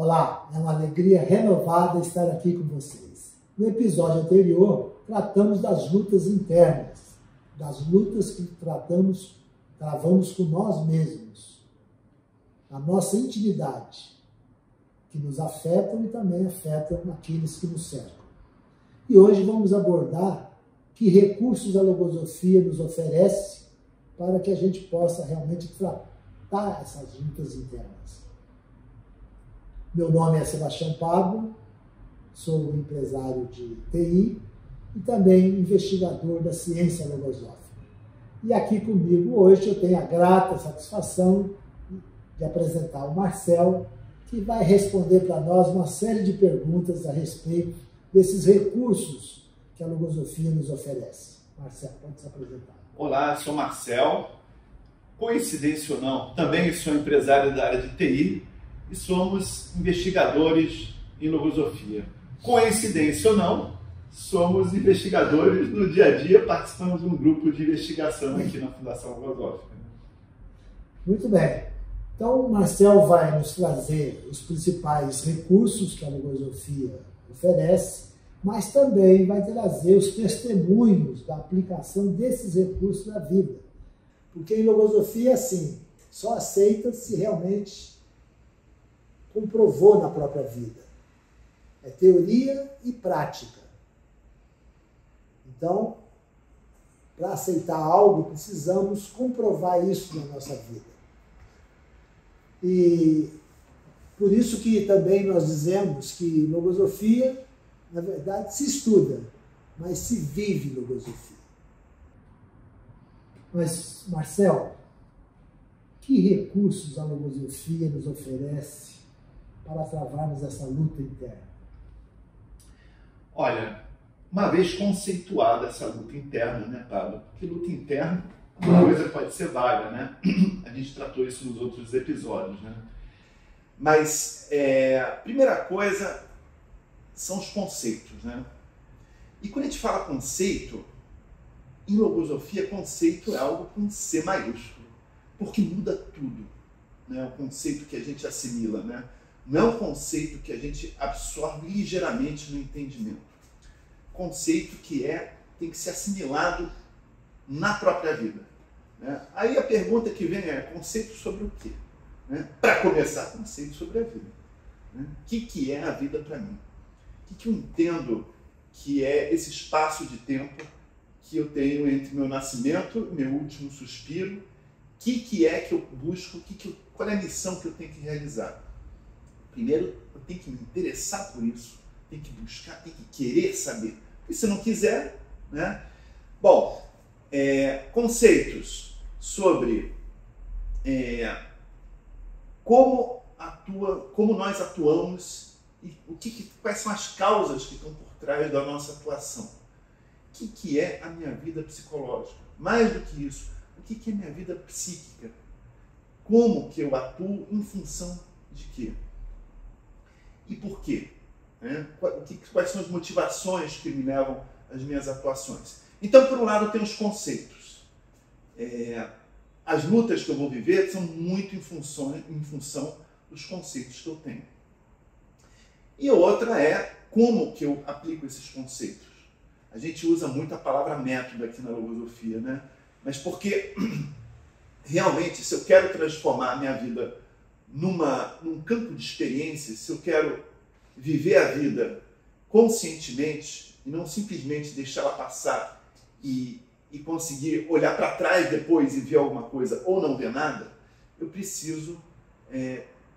Olá, é uma alegria renovada estar aqui com vocês. No episódio anterior, tratamos das lutas internas, das lutas que travamos com nós mesmos, a nossa intimidade, que nos afetam e também afetam aqueles que nos cercam. E hoje vamos abordar que recursos a logosofia nos oferece para que a gente possa realmente tratar essas lutas internas. Meu nome é Sebastião Pablo, sou empresário de TI e também investigador da ciência logosófica. E aqui comigo hoje eu tenho a grata satisfação de apresentar o Marcel, que vai responder para nós uma série de perguntas a respeito desses recursos que a logosofia nos oferece. Marcel, pode se apresentar. Olá, sou Marcel. Coincidência ou não, também sou empresário da área de TI e somos investigadores em logosofia. Coincidência ou não, somos investigadores no dia a dia, participamos de um grupo de investigação aqui na Fundação Logosófica. Muito bem. Então, o Marcel vai nos trazer os principais recursos que a logosofia oferece, mas também vai trazer os testemunhos da aplicação desses recursos na vida. Porque em logosofia, assim, só aceita se realmente comprovou na própria vida. É teoria e prática. Então, para aceitar algo, precisamos comprovar isso na nossa vida. E por isso que também nós dizemos que logosofia, na verdade, se estuda, mas se vive logosofia. Mas, Marcel, que recursos a logosofia nos oferece para travarmos essa luta interna? Olha, uma vez conceituada essa luta interna, né, Pablo? Porque luta interna, uma coisa pode ser vaga, né? A gente tratou isso nos outros episódios, né? Mas a primeira coisa são os conceitos, né? E quando a gente fala conceito, em logosofia, conceito é algo com C maiúsculo, porque muda tudo, né? O conceito que a gente assimila, né? Não é um conceito que a gente absorve ligeiramente no entendimento. Conceito que tem que ser assimilado na própria vida, né? Aí a pergunta que vem é: conceito sobre o quê? Né? Para começar, conceito sobre a vida, né? O que é a vida para mim? O que eu entendo que é esse espaço de tempo que eu tenho entre meu nascimento e meu último suspiro? O que é que eu busco? Qual é a missão que eu tenho que realizar? Primeiro, eu tenho que me interessar por isso, tenho que buscar, tenho que querer saber. E se não quiser, né? Bom, conceitos sobre como nós atuamos e quais são as causas que estão por trás da nossa atuação. O que é a minha vida psicológica? Mais do que isso, o que é a minha vida psíquica? Como que eu atuo em função de quê? E por quê? Quais são as motivações que me levam às minhas atuações? Então, por um lado, tem os conceitos. As lutas que eu vou viver são muito em função dos conceitos que eu tenho. E outra é como que eu aplico esses conceitos. A gente usa muito a palavra método aqui na logosofia, né? Mas porque realmente, se eu quero transformar a minha vida num campo de experiência, se eu quero viver a vida conscientemente e não simplesmente deixar ela passar e conseguir olhar para trás depois e ver alguma coisa ou não ver nada, eu preciso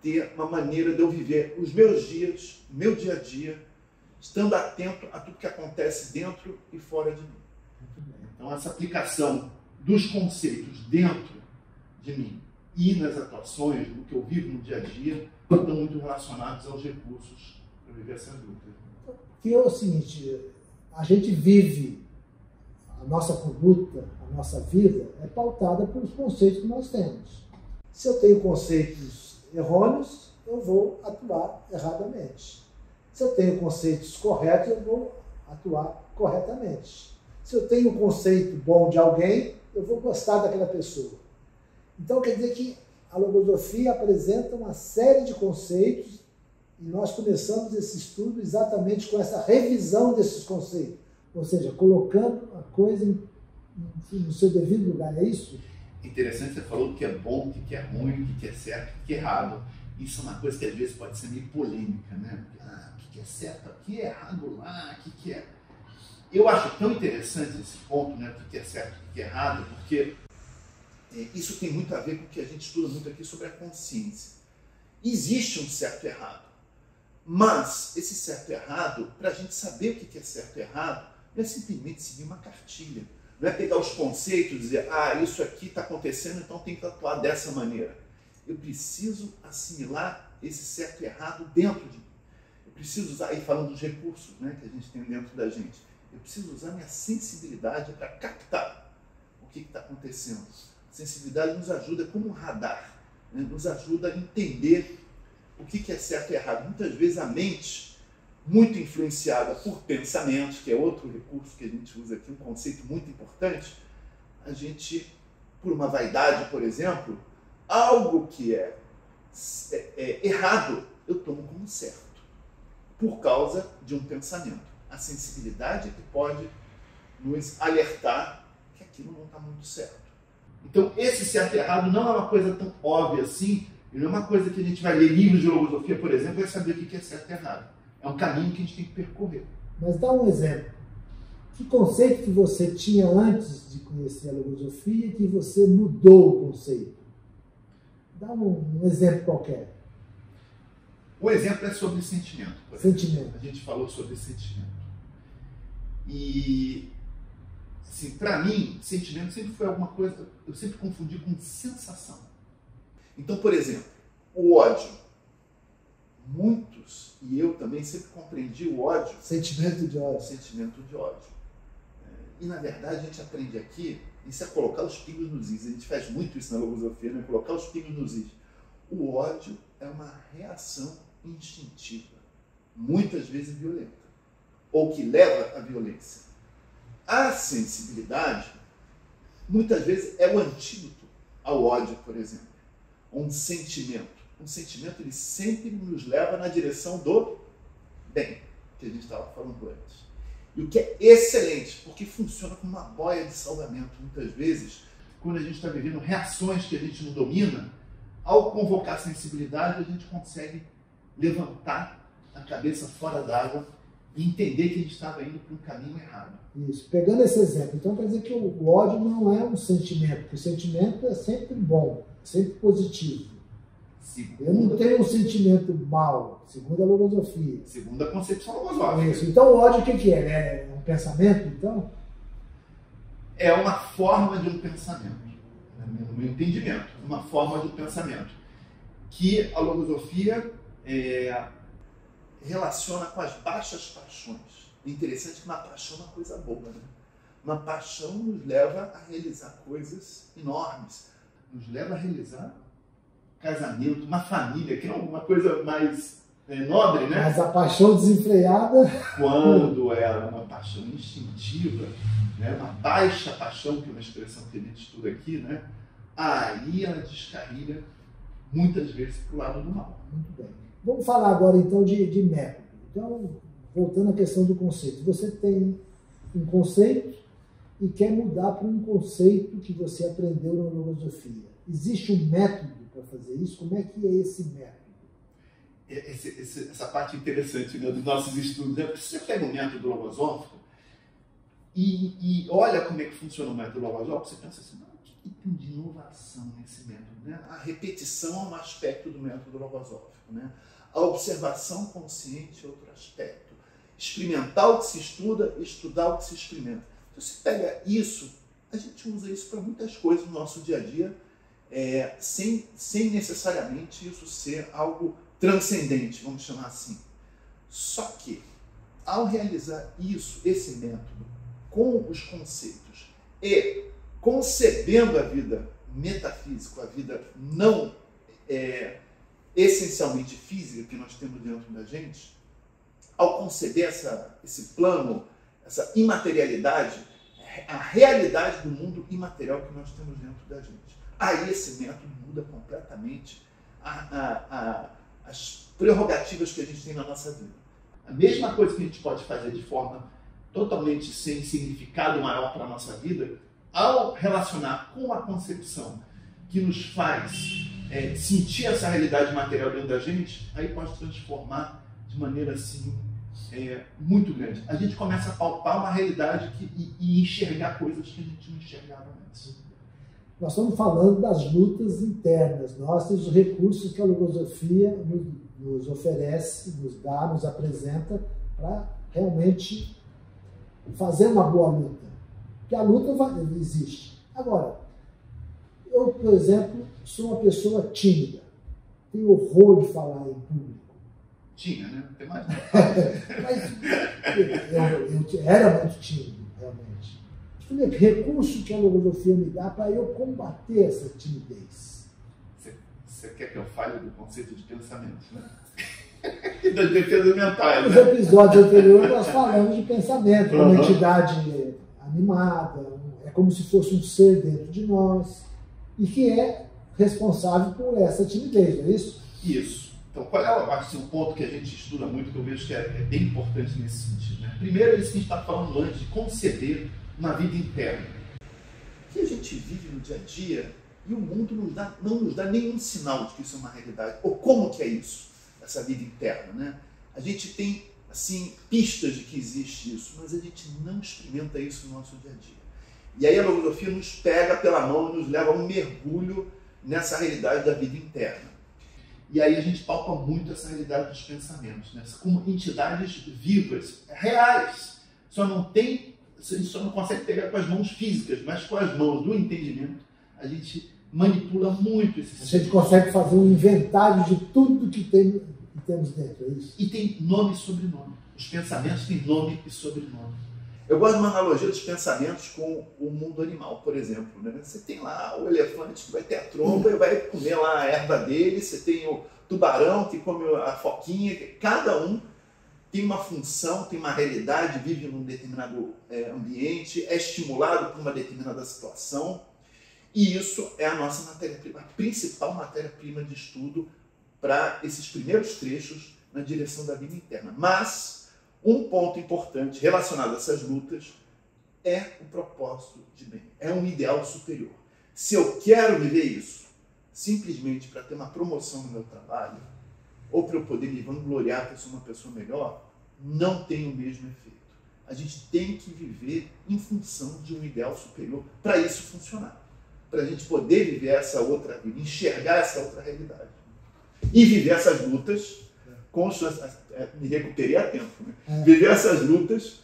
ter uma maneira de eu viver os meus dias, meu dia a dia, estando atento a tudo que acontece dentro e fora de mim. Então, essa aplicação dos conceitos dentro de mim e nas atuações, no que eu vivo no dia a dia, estão muito relacionados aos recursos para viver essa luta. Porque é o seguinte, a gente vive, a nossa conduta, a nossa vida é pautada pelos conceitos que nós temos. Se eu tenho conceitos errôneos, eu vou atuar erradamente. Se eu tenho conceitos corretos, eu vou atuar corretamente. Se eu tenho um conceito bom de alguém, eu vou gostar daquela pessoa. Então, quer dizer que a logosofia apresenta uma série de conceitos E nós começamos esse estudo exatamente com essa revisão desses conceitos, ou seja, colocando a coisa no seu devido lugar, é isso? Interessante, você falou o que é bom, o que é ruim, o que é certo, o que é errado. Isso é uma coisa que às vezes pode ser meio polêmica, né? O que é certo aqui, é errado lá, o que é... Eu acho tão interessante esse ponto, né? O que é certo, o que é errado, porque isso tem muito a ver com o que a gente estuda muito aqui sobre a consciência. Existe um certo e errado, mas esse certo e errado, para a gente saber o que é certo e errado, não é simplesmente seguir uma cartilha. Não é pegar os conceitos e dizer, isso aqui está acontecendo, então tem que atuar dessa maneira. Eu preciso assimilar esse certo e errado dentro de mim. Eu preciso usar, aí falando dos recursos, né, que a gente tem dentro da gente, eu preciso usar minha sensibilidade para captar o que está acontecendo. A sensibilidade nos ajuda como um radar, né, nos ajuda a entender o que é certo e errado. Muitas vezes a mente, muito influenciada por pensamentos, que é outro recurso que a gente usa aqui, um conceito muito importante, a gente, por uma vaidade, por exemplo, algo que é errado, eu tomo como certo, por causa de um pensamento. A sensibilidade é que pode nos alertar que aquilo não está muito certo. Então, esse certo e errado não é uma coisa tão óbvia assim, não é uma coisa que a gente vai ler livros de filosofia, por exemplo, e saber o que é certo e errado. É um caminho que a gente tem que percorrer. Mas dá um exemplo. Que conceito que você tinha antes de conhecer a logosofia e que você mudou o conceito? Dá um exemplo qualquer. O exemplo é sobre sentimento. Sentimento. A gente falou sobre sentimento. E, assim, para mim, sentimento sempre foi alguma coisa, eu sempre confundi com sensação. Então, por exemplo, o ódio. Muitos, e eu também sempre compreendi o ódio. Sentimento de ódio. Sentimento de ódio. E, na verdade, a gente aprende aqui, isso é colocar os pingos nos is. A gente faz muito isso na logosofia, né? Colocar os pingos nos is. O ódio é uma reação instintiva, muitas vezes violenta, ou que leva à violência. A sensibilidade, muitas vezes, é o antídoto ao ódio, por exemplo. Um sentimento. Um sentimento, ele sempre nos leva na direção do bem, que a gente estava falando antes. E o que é excelente, porque funciona como uma boia de salvamento, muitas vezes, quando a gente está vivendo reações que a gente não domina, ao convocar a sensibilidade, a gente consegue levantar a cabeça fora d'água e entender que a gente estava indo para um caminho errado. Isso. Pegando esse exemplo, então quer dizer que o ódio não é um sentimento, porque o sentimento é sempre bom, sempre positivo. Eu não tenho um sentimento mau, segundo a logosofia. Segundo a concepção logosófica. Isso. Então o ódio o que é? É um pensamento, então? É uma forma de um pensamento, no meu entendimento, uma forma de um pensamento que a logosofia relaciona com as baixas paixões. É interessante que uma paixão é uma coisa boa, né? Uma paixão nos leva a realizar coisas enormes, nos leva a realizar casamento, uma família, que é uma coisa mais nobre, né? Mas a paixão desenfreada... Quando é uma paixão instintiva, né? Uma baixa paixão, que é uma expressão que a gente estuda aqui, né? Aí ela descarrilha muitas vezes para o lado do mal. Muito bem. Vamos falar agora então de método. Então, voltando à questão do conceito. Você tem um conceito e quer mudar para um conceito que você aprendeu na logosofia. Existe um método para fazer isso? Como é que é esse método? Essa parte interessante, né, dos nossos estudos, né? Você pega um método logosófico e olha como é que funciona o método logosófico, você pensa assim, o que tem de inovação nesse método? Né? A repetição é um aspecto do método logosófico, né? A observação consciente é outro aspecto. Experimentar o que se estuda, estudar o que se experimenta. Se você pega isso, a gente usa isso para muitas coisas no nosso dia a dia, sem necessariamente isso ser algo transcendente, vamos chamar assim. Só que, ao realizar isso, esse método, com os conceitos e concebendo a vida metafísica, a vida não essencialmente física que nós temos dentro da gente, ao conceber esse plano, essa imaterialidade, a realidade do mundo imaterial que nós temos dentro da gente. Aí esse método muda completamente as prerrogativas que a gente tem na nossa vida. A mesma coisa que a gente pode fazer de forma totalmente sem significado maior para a nossa vida, ao relacionar com a concepção que nos faz sentir essa realidade material dentro da gente, aí pode transformar de maneira assim muito grande. A gente começa a palpar uma realidade e enxergar coisas que a gente não enxergava antes. Nós estamos falando das lutas internas nossas, os recursos que a logosofia nos oferece, nos dá, nos apresenta para realmente fazer uma boa luta. Porque a luta existe. Agora, eu, por exemplo, sou uma pessoa tímida. Tenho horror de falar em público. Tinha, né? Não tem mais. Mas eu era muito tímido, realmente. Que recurso que a logosofia me dá para eu combater essa timidez? Você quer que eu fale do conceito de pensamento, né? E das defesas mentais. Nos episódios anteriores nós falamos de pensamento, uma entidade animada, é como se fosse um ser dentro de nós, e que é responsável por essa timidez, não é isso? Isso. Então, qual é um ponto que a gente estuda muito, que eu vejo que é bem importante nesse sentido? Né? Primeiro, isso que a gente está falando antes, de conceber uma vida interna. Que a gente vive no dia a dia e o mundo não nos dá nenhum sinal de que isso é uma realidade. Ou como que é isso, essa vida interna, né? A gente tem, assim, pistas de que existe isso, mas a gente não experimenta isso no nosso dia a dia. E aí a logosofia nos pega pela mão e nos leva a um mergulho nessa realidade da vida interna. E aí a gente palpa muito essa realidade dos pensamentos, né? Como entidades vivas, reais. A gente só não consegue pegar com as mãos físicas, mas com as mãos do entendimento, a gente manipula muito esse sistema. A gente consegue fazer um inventário de tudo que temos dentro, é isso? E tem nome e sobrenome. Os pensamentos têm nome e sobrenome. Eu gosto de uma analogia dos pensamentos com o mundo animal, por exemplo. Né? Você tem lá o elefante que vai ter a tromba e vai comer lá a erva dele, você tem o tubarão que come a foquinha, cada um tem uma função, tem uma realidade, vive num determinado ambiente, é estimulado por uma determinada situação, e isso é a nossa matéria-prima, a principal matéria-prima de estudo para esses primeiros trechos na direção da vida interna. Mas um ponto importante relacionado a essas lutas é o propósito de bem, é um ideal superior. Se eu quero viver isso simplesmente para ter uma promoção no meu trabalho, ou para eu poder me vangloriar que eu sou uma pessoa melhor, não tem o mesmo efeito. A gente tem que viver em função de um ideal superior para isso funcionar. Para a gente poder viver essa outra vida, enxergar essa outra realidade. E viver essas lutas com chance... Me recuperei a tempo, né? Viver essas lutas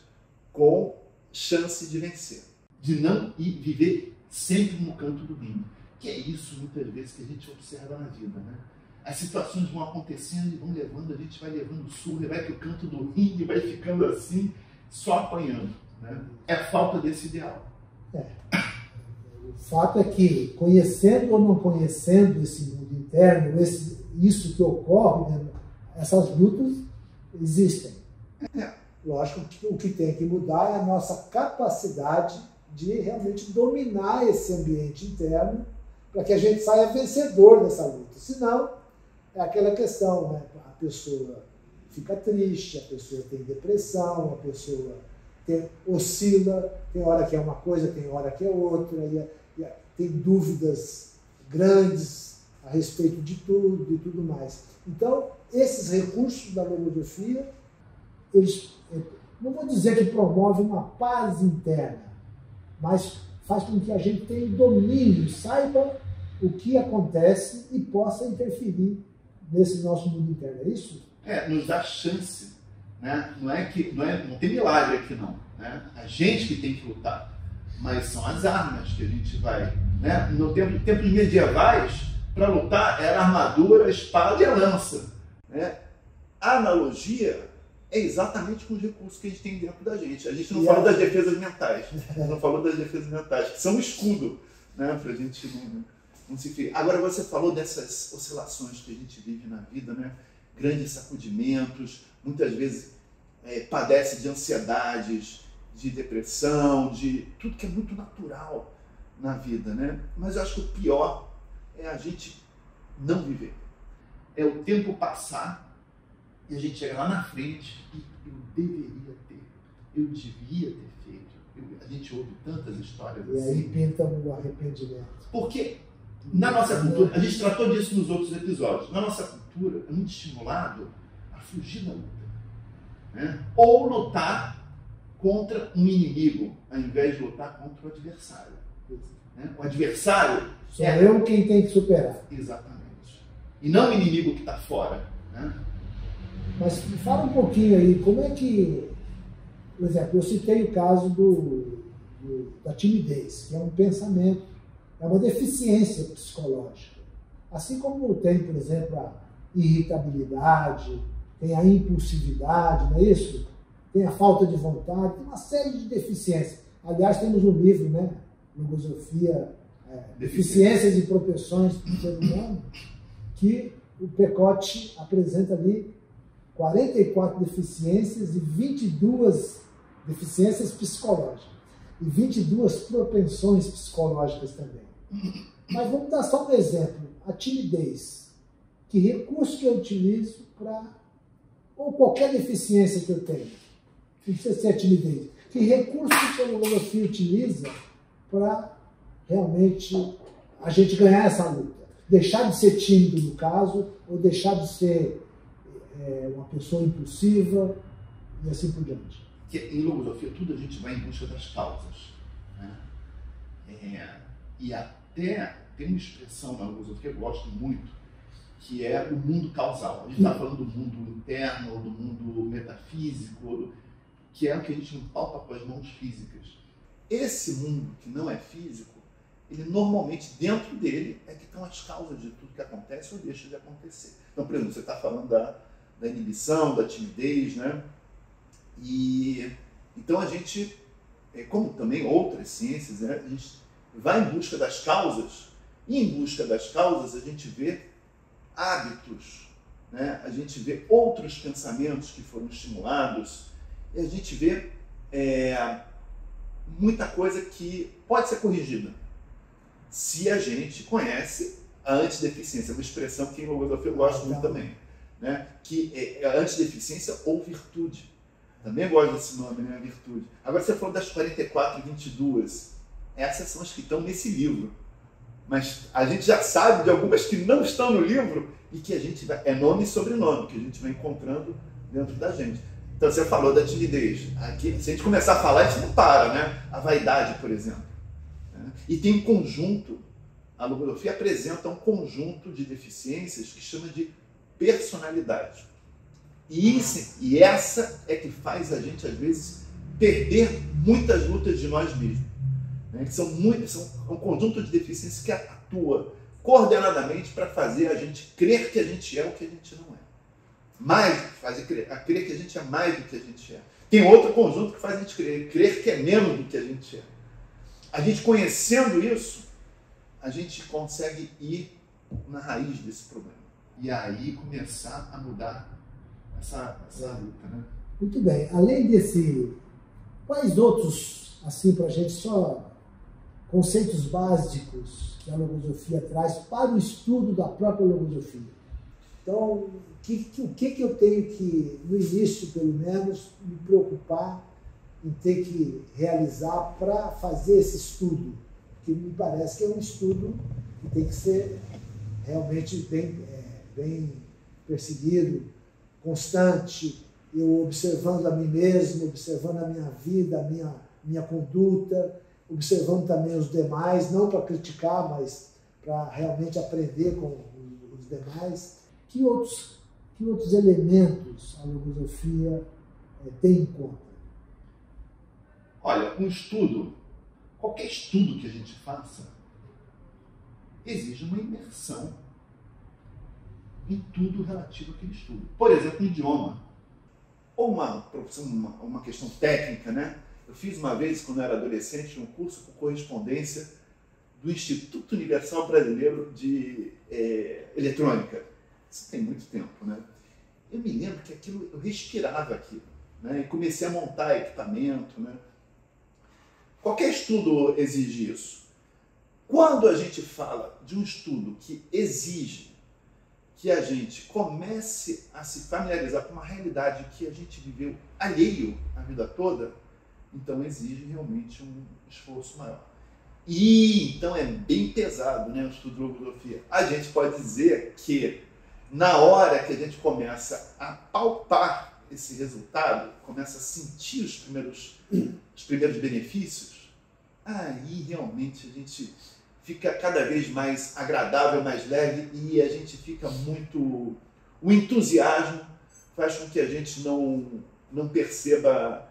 com chance de vencer. De não viver sempre no canto do ringue. Que é isso, muitas vezes, que a gente observa na vida, né? As situações vão acontecendo e vão levando, a gente vai levando surra, vai para o canto do ringue, vai ficando assim, só apanhando. Né? É falta desse ideal. O fato é que, conhecendo ou não conhecendo esse mundo interno, isso que ocorre, né, essas lutas existem. Lógico que o que tem que mudar é a nossa capacidade de realmente dominar esse ambiente interno para que a gente saia vencedor dessa luta. Senão, é aquela questão, né? A pessoa fica triste, a pessoa tem depressão, a pessoa oscila, tem hora que é uma coisa, tem hora que é outra, e tem dúvidas grandes a respeito de tudo e tudo mais. Então, esses recursos da logosofia, eles, não vou dizer que promovem uma paz interna, mas faz com que a gente tenha domínio, saiba o que acontece e possa interferir nesse nosso mundo interno, é isso? Nos dá chance, né? Não tem milagre aqui não, né? A gente que tem que lutar, mas são as armas que a gente vai, né? No tempos medievais, para lutar era armadura, espada e a lança, né? A analogia é exatamente com os recursos que a gente tem dentro da gente. A gente não falou das defesas mentais, não falou das defesas mentais, que são um escudo, né? Para a gente não se ferir. Agora você falou dessas oscilações que a gente vive na vida, né? Grandes sacudimentos, muitas vezes padece de ansiedades, de depressão, de tudo que é muito natural na vida, né? Mas eu acho que o pior é a gente não viver. é o tempo passar e a gente chega lá na frente e eu deveria ter, eu devia ter feito. A gente ouve tantas histórias assim. E aí pinta o arrependimento. Porque na nossa cultura, a gente tratou disso nos outros episódios, na nossa cultura é muito estimulado a fugir da luta, né? Ou lutar contra um inimigo, ao invés de lutar contra o adversário. Né? O adversário sou eu quem tem que superar. Exatamente. E não o inimigo que está fora. Né? Mas fala um pouquinho aí, como é que, por exemplo, eu citei o caso da timidez, que é um pensamento, é uma deficiência psicológica. Assim como tem, por exemplo, a irritabilidade, tem a impulsividade, não é isso? Tem a falta de vontade, tem uma série de deficiências. Aliás, temos um livro, né? Logosofia, Deficiências e Propensões do Ser Humano, que o Pecote apresenta ali 44 deficiências e 22 deficiências psicológicas. E 22 propensões psicológicas também. Mas vamos dar só um exemplo. A timidez. Que recurso que eu utilizo para... ou qualquer deficiência que eu tenha. Não precisa ser a timidez. Que recurso que a Logosofia utiliza para realmente a gente ganhar essa luta? Deixar de ser tímido, no caso, ou deixar de ser uma pessoa impulsiva e assim por diante. Em Logosofia, tudo a gente vai em busca das causas. Né? E até tem uma expressão na Logosofia que eu gosto muito, que é o mundo causal. A gente está falando do mundo interno, ou do mundo metafísico, que é o que a gente não palpa com as mãos físicas. Esse mundo que não é físico, ele normalmente, dentro dele, é que estão as causas de tudo que acontece ou deixa de acontecer. Então, por exemplo, você está falando da inibição, da timidez, né? E então a gente, como também outras ciências, né, a gente vai em busca das causas, e em busca das causas a gente vê hábitos, né? A gente vê outros pensamentos que foram estimulados, e a gente vê muita coisa que pode ser corrigida se a gente conhece a antideficiência, uma expressão que em Logosofia eu gosto muito também, né? Que é a antideficiência ou virtude. Também gosto desse nome, né? Virtude. Agora você falou das 44 e 22. Essas são as que estão nesse livro. Mas a gente já sabe de algumas que não estão no livro e que a gente vai... é nome e sobrenome, que a gente vai encontrando dentro da gente. Então você falou da timidez. Aqui, se a gente começar a falar, a gente não para, né? A vaidade, por exemplo. E tem um conjunto, a Logosofia apresenta um conjunto de deficiências que chama de personalidade. E essa é que faz a gente, às vezes, perder muitas lutas de nós mesmos. Né? São um conjunto de deficiências que atua coordenadamente para fazer a gente crer que a gente é o que a gente não é. Fazer crer que a gente é mais do que a gente é. Tem outro conjunto que faz a gente crer que é menos do que a gente é. A gente conhecendo isso, a gente consegue ir na raiz desse problema. E aí começar a mudar essa luta, né? Muito bem. Além desse, quais outros, assim, para a gente só conceitos básicos que a Logosofia traz para o estudo da própria Logosofia? Então, o que eu tenho que, no início, pelo menos, me preocupar em ter que realizar para fazer esse estudo? Que me parece que é um estudo que tem que ser realmente bem perseguido, constante, eu observando a mim mesmo, observando a minha vida, a minha conduta, observando também os demais, não para criticar, mas para realmente aprender com os demais. Que outros elementos a Logosofia tem em conta? Olha, um estudo, qualquer estudo que a gente faça, exige uma imersão em tudo relativo àquele estudo. Por exemplo, um idioma, ou uma questão técnica, né? Eu fiz uma vez, quando eu era adolescente, um curso por correspondência do Instituto Universal Brasileiro de Eletrônica. Isso tem muito tempo, né? Eu me lembro que aquilo, eu respirava aquilo, né? E comecei a montar equipamento, né? Qualquer estudo exige isso. Quando a gente fala de um estudo que exige que a gente comece a se familiarizar com uma realidade que a gente viveu alheio a vida toda, então exige realmente um esforço maior. E então é bem pesado, né, o estudo de logosofia. A gente pode dizer que na hora que a gente começa a palpar esse resultado, começa a sentir os primeiros benefícios, aí realmente a gente fica cada vez mais agradável, mais leve, e a gente fica muito... O entusiasmo faz com que a gente não perceba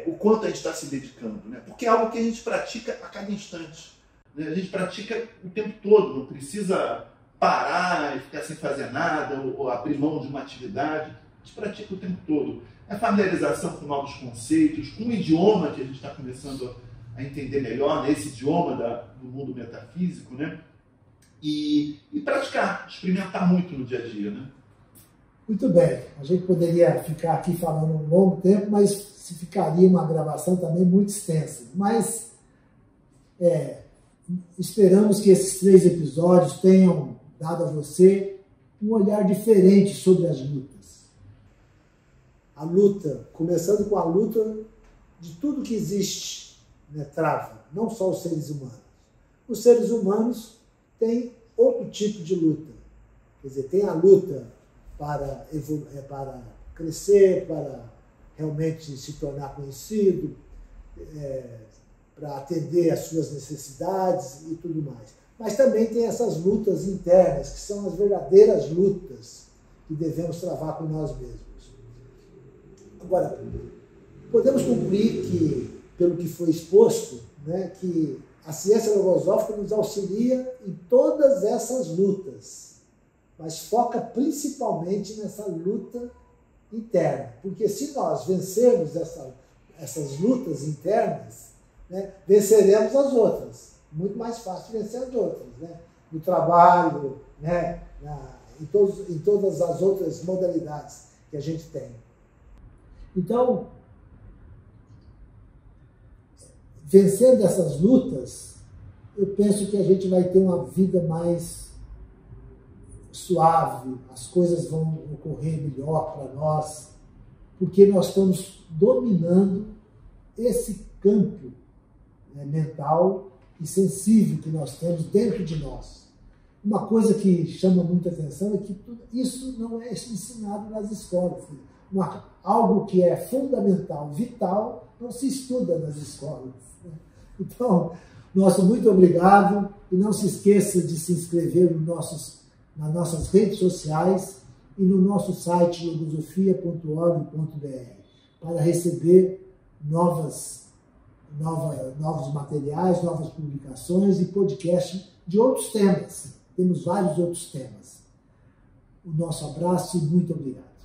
o quanto a gente está se dedicando, né? Porque é algo que a gente pratica a cada instante, né? A gente pratica o tempo todo, não precisa parar e ficar sem fazer nada, ou abrir mão de uma atividade. A gente pratica o tempo todo. É familiarização com novos conceitos, com o idioma que a gente está começando a entender melhor, né? Esse idioma do mundo metafísico, né? E praticar, experimentar muito no dia a dia, né? Muito bem, a gente poderia ficar aqui falando um longo tempo, mas se ficaria uma gravação também muito extensa. Mas esperamos que esses 3 episódios tenham dado a você um olhar diferente sobre as lutas. A luta, começando com a luta de tudo que existe, né, trava, não só os seres humanos. Os seres humanos têm outro tipo de luta. Quer dizer, tem a luta para crescer, para realmente se tornar conhecido, para atender às suas necessidades e tudo mais. Mas também tem essas lutas internas, que são as verdadeiras lutas que devemos travar com nós mesmos. Agora, podemos concluir que, pelo que foi exposto, né, que a ciência logosófica nos auxilia em todas essas lutas, mas foca principalmente nessa luta interna. Porque se nós vencermos essas lutas internas, né, venceremos as outras. Muito mais fácil vencer as outras, né? No trabalho, né, em todas as outras modalidades que a gente tem. Então, vencendo essas lutas, eu penso que a gente vai ter uma vida mais suave, as coisas vão ocorrer melhor para nós, porque nós estamos dominando esse campo, né, mental e sensível que nós temos dentro de nós. Uma coisa que chama muita atenção é que isso não é ensinado nas escolas. Algo que é fundamental, vital, não se estuda nas escolas. Então, nosso muito obrigado, e não se esqueça de se inscrever nas nossas redes sociais e no nosso site logosofia.org.br para receber novos materiais, novas publicações e podcasts de outros temas. Temos vários outros temas. O nosso abraço e muito obrigado.